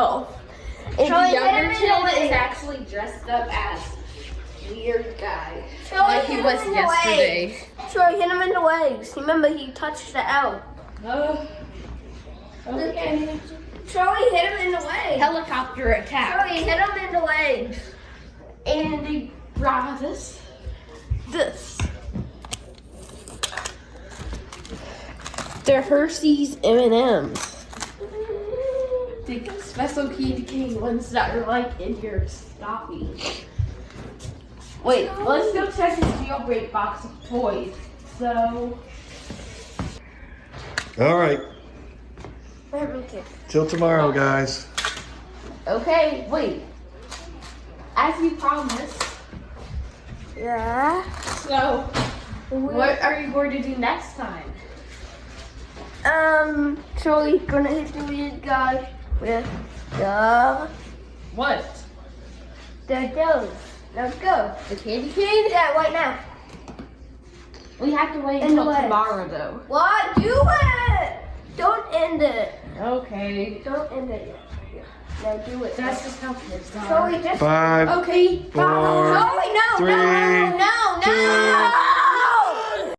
himself. And Charlie, the younger hit him in the kid leg. is actually dressed up as weird guy. Charlie, Like he hit was him in the yesterday. legs. Charlie, hit him in the legs. Remember, he touched the L. Okay. Charlie, hit him in the legs. Helicopter attack. Charlie, hit him in the legs. And they brought us this. They're Hershey's M&M's. The special candy cane ones that are like in your coffee. Wait, let's go check his jailbreak box of toys. So. All right. Okay. Till tomorrow, guys. Okay, wait. As you promised. Yeah. So, what are you going to do next time? Charlie's gonna hit the weird guy with the What? dough. Let's go. The candy cane? Yeah, right now. We have to wait In the until legs. tomorrow, though. What? Do it! Don't end it. Okay. Don't end it yet. No, do it. That's just how kids are. Charlie, just. 5, Okay. 4, Charlie, no, 3, no, no, no. 2,